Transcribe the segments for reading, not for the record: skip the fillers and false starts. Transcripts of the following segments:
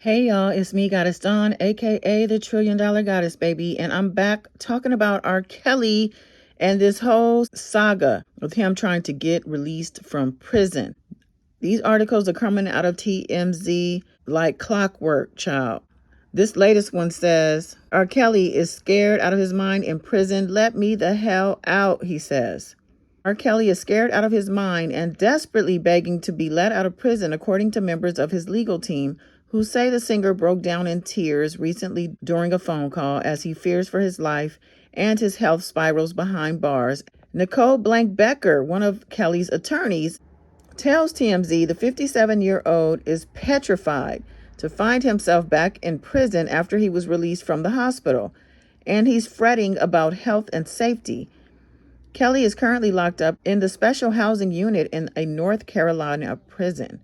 Hey y'all, it's me, Goddess Dawn, aka the Trillion Dollar Goddess, baby, and I'm back talking about R. Kelly and this whole saga with him trying to get released from prison. These articles are coming out of TMZ like clockwork, child. This latest one says, R. Kelly is scared out of his mind in prison. Let me the hell out, he says. R. Kelly is scared out of his mind and desperately begging to be let out of prison, according to members of his legal team, who say the singer broke down in tears recently during a phone call as he fears for his life and his health spirals behind bars. Nicole Blank Becker, one of Kelly's attorneys, tells TMZ the 57-year-old is petrified to find himself back in prison after he was released from the hospital, and he's fretting about health and safety. Kelly is currently locked up in the special housing unit in a North Carolina prison.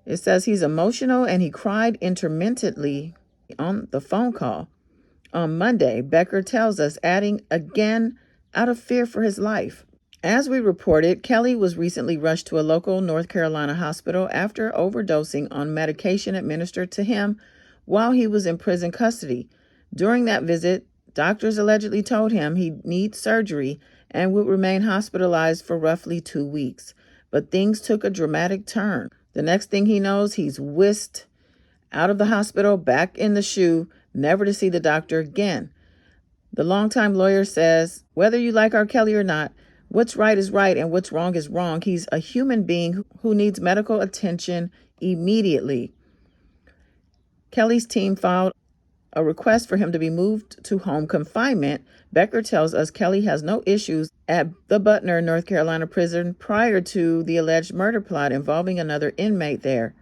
It says he's emotional and he cried intermittently on the phone call on Monday, Becker tells us, adding, again, out of fear for his life. As we reported, Kelly was recently rushed to a local North Carolina hospital after overdosing on medication administered to him while he was in prison custody. During that visit, doctors allegedly told him he needs surgery and would remain hospitalized for roughly 2 weeks. But things took a dramatic turn. The next thing he knows, he's whisked out of the hospital, back in the shoe, never to see the doctor again. The longtime lawyer says, whether you like R. Kelly or not, what's right is right and what's wrong is wrong. He's a human being who needs medical attention immediately. Kelly's team filed a request for him to be moved to home confinement. Becker tells us Kelly has no issues at the Butner, North Carolina prison prior to the alleged murder plot involving another inmate there.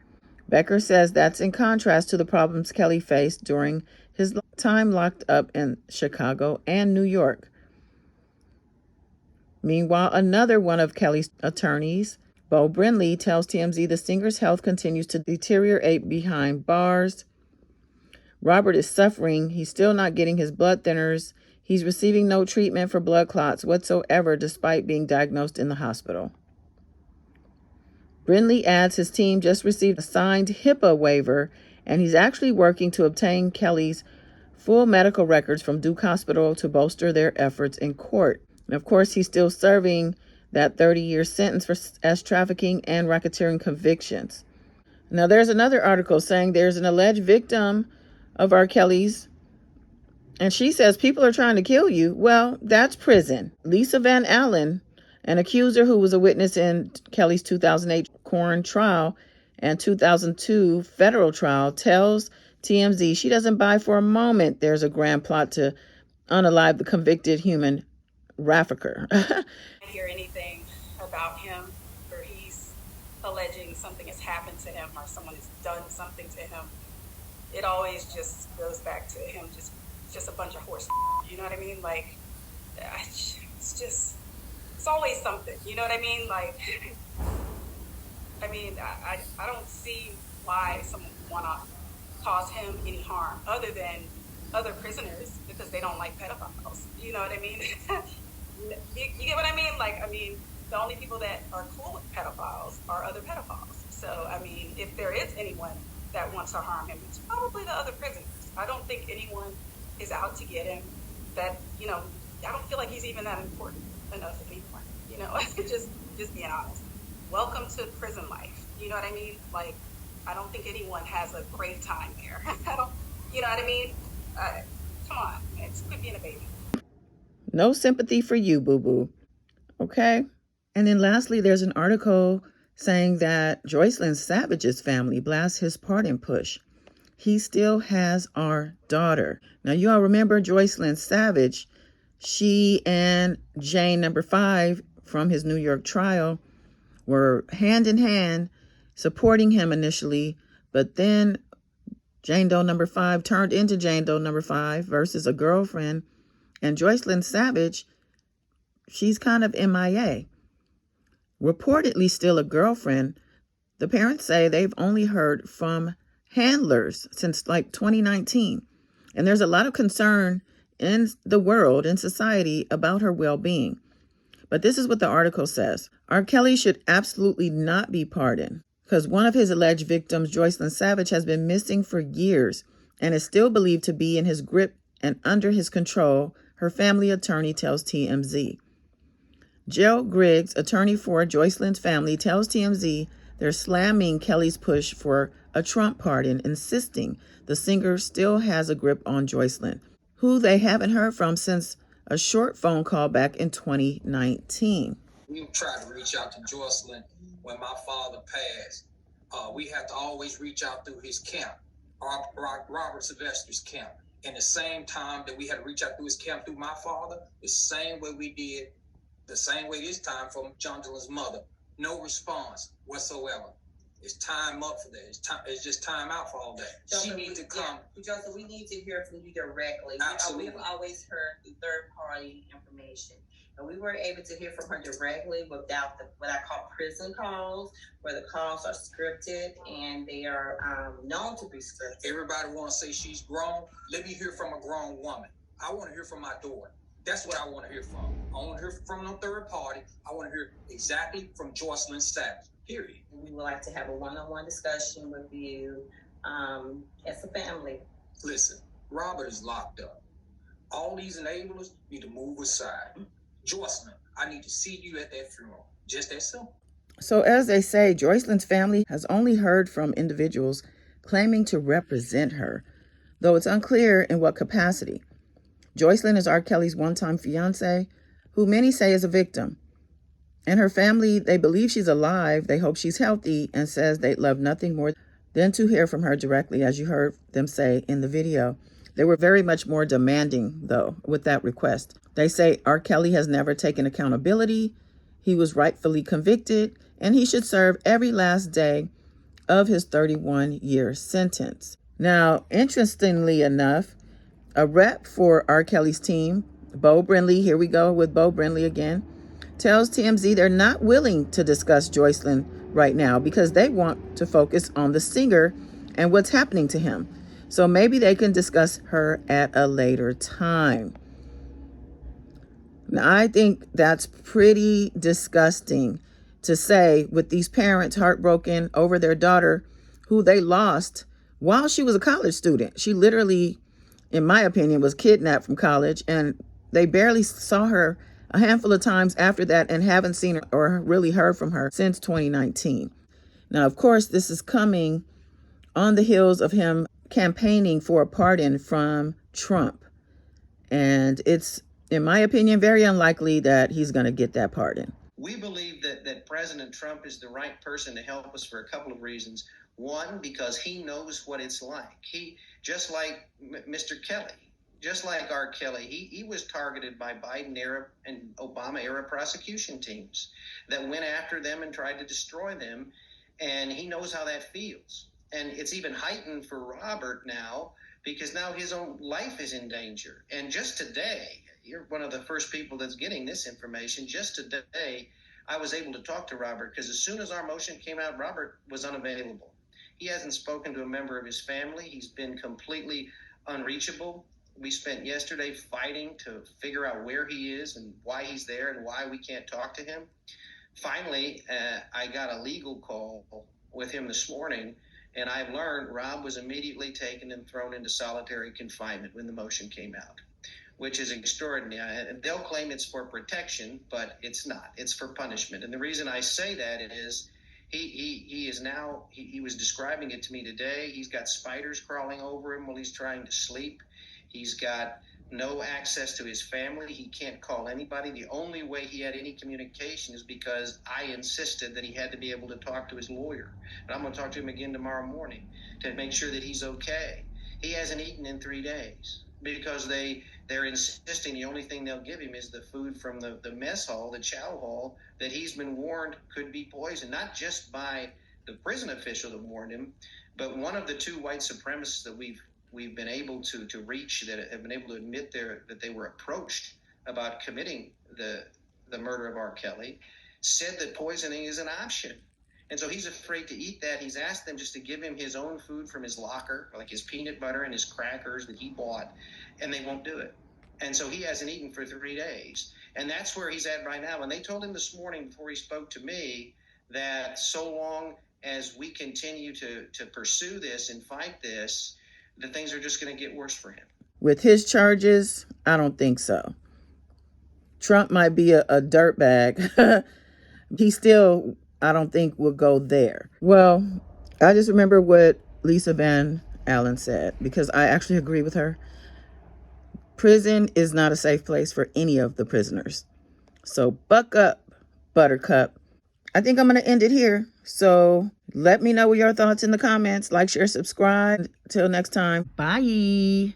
Becker says that's in contrast to the problems Kelly faced during his time locked up in Chicago and New York. Meanwhile, another one of Kelly's attorneys, Bo Brindley, tells TMZ the singer's health continues to deteriorate behind bars. Robert is suffering. He's still not getting his blood thinners. He's receiving no treatment for blood clots whatsoever, despite being diagnosed in the hospital. Brindley adds his team just received a signed HIPAA waiver, and he's actually working to obtain Kelly's full medical records from Duke Hospital to bolster their efforts in court. And of course, he's still serving that 30-year sentence for sex trafficking and racketeering convictions. Now, there's another article saying there's an alleged victim of R. Kelly's, and she says people are trying to kill you. Well, that's prison. Lisa Van Allen, an accuser who was a witness in Kelly's 2008 Corn trial and 2002 federal trial, tells TMZ she doesn't buy for a moment there's a grand plot to unalive the convicted human trafficker. I hear anything about him where he's alleging something has happened to him or someone has done something to him, it always just goes back to him just a bunch of horse. You know what I mean? Like, it's always something. You know what I mean? Like, I don't see why someone would want to cause him any harm other than other prisoners because they don't like pedophiles. You know what I mean? you get what I mean? Like, the only people that are cool with pedophiles are other pedophiles. So, if there is anyone that wants to harm him, it's probably the other prisoners. I don't think anyone is out to get him. I don't feel like he's even that important enough anymore. Just being honest. Welcome to prison life. You know what I mean? Like, I don't think anyone has a great time there. You know what I mean? Come on, it's quit being a baby. No sympathy for you, boo-boo. Okay? And then lastly, there's an article saying that Joycelyn Savage's family blasts his pardon push. He still has our daughter. Now, you all remember Joycelyn Savage. She and Jane number 5 from his New York trial were hand in hand supporting him initially, but then Jane Doe number 5 turned into Jane Doe number 5 versus a girlfriend. And Joycelyn Savage, she's kind of MIA. Reportedly still a girlfriend. The parents say they've only heard from handlers since like 2019. And there's a lot of concern in the world, in society, about her well-being. But this is what the article says. R. Kelly should absolutely not be pardoned. because one of his alleged victims, Joycelyn Savage, has been missing for years and is still believed to be in his grip and under his control, her family attorney tells TMZ. Jill Griggs, attorney for Joycelyn's family, tells TMZ they're slamming Kelly's push for a Trump pardon, insisting the singer still has a grip on Joycelyn, who they haven't heard from since a short phone call back in 2019. We tried to reach out to Joycelyn when my father passed. We had to always reach out through his camp, Robert Sylvester's camp. And the same time that we had to reach out through his camp through my father, the same way we did, the same way this time from Joycelyn's mother. No response whatsoever. It's time up for that. It's just time out for all that. She needs to come. Joycelyn, we need to hear from you directly. Absolutely. We've always heard the third-party information. And we were able to hear from her directly without what I call prison calls, where the calls are scripted and they are known to be scripted. Everybody want to say she's grown. Let me hear from a grown woman. I want to hear from my daughter. That's what I want to hear from. I want to hear from no third party. I want to hear exactly from Joycelyn Savage, period. We would like to have a one-on-one discussion with you as a family. Listen, Robert is locked up. All these enablers need to move aside. Joycelyn, I need to see you at that funeral. Just that simple. So as they say, Joycelyn's family has only heard from individuals claiming to represent her, though it's unclear in what capacity. Joycelyn is R. Kelly's one-time fiancé, who many say is a victim. And her family, they believe she's alive, they hope she's healthy, and says they'd love nothing more than to hear from her directly, as you heard them say in the video. They were very much more demanding, though, with that request. They say R. Kelly has never taken accountability, he was rightfully convicted, and he should serve every last day of his 31-year sentence. Now, interestingly enough, a rep for R. Kelly's team, Bo Brindley, here we go with Bo Brindley again, tells TMZ they're not willing to discuss Joycelyn right now because they want to focus on the singer and what's happening to him. So maybe they can discuss her at a later time. Now, I think that's pretty disgusting to say, with these parents heartbroken over their daughter who they lost while she was a college student. She literally, in my opinion, was kidnapped from college, and they barely saw her a handful of times after that and haven't seen her or really heard from her since 2019. Now, of course, this is coming on the heels of him campaigning for a pardon from Trump. And it's, in my opinion, very unlikely that he's going to get that pardon. We believe that President Trump is the right person to help us for a couple of reasons. One, because he knows what it's like. He, just like Mr. Kelly, just like R. Kelly, he was targeted by Biden era and Obama era prosecution teams that went after them and tried to destroy them. And he knows how that feels. And it's even heightened for Robert now, because now his own life is in danger. And just today, you're one of the first people that's getting this information. Just today, I was able to talk to Robert, because as soon as our motion came out, Robert was unavailable. He hasn't spoken to a member of his family. He's been completely unreachable. We spent yesterday fighting to figure out where he is and why he's there and why we can't talk to him. Finally, I got a legal call with him this morning, and I've learned Rob was immediately taken and thrown into solitary confinement when the motion came out, which is extraordinary. And they'll claim it's for protection, but it's not. It's for punishment. And the reason I say that is he is now, he was describing it to me today. He's got spiders crawling over him while he's trying to sleep. He's got no access to his family. He can't call anybody. The only way he had any communication is because I insisted that he had to be able to talk to his lawyer. And I'm going to talk to him again tomorrow morning to make sure that he's okay. He hasn't eaten in 3 days because they're insisting the only thing they'll give him is the food from the mess hall, the chow hall, that he's been warned could be poisoned, not just by the prison official that warned him, but one of the two white supremacists that we've been able to reach, that have been able to admit that they were approached about committing the murder of R. Kelly, said that poisoning is an option. And so he's afraid to eat that. He's asked them just to give him his own food from his locker, like his peanut butter and his crackers that he bought, and they won't do it. And so he hasn't eaten for 3 days. And that's where he's at right now. And they told him this morning before he spoke to me that so long as we continue to pursue this and fight this, the things are just going to get worse for him. With his charges, I don't think so. Trump might be a dirtbag. He still, I don't think, will go there. Well, I just remember what Lisa Van Allen said, because I actually agree with her. Prison is not a safe place for any of the prisoners. So buck up, Buttercup. I think I'm going to end it here. So let me know your thoughts in the comments. Like, share, subscribe. Till next time. Bye.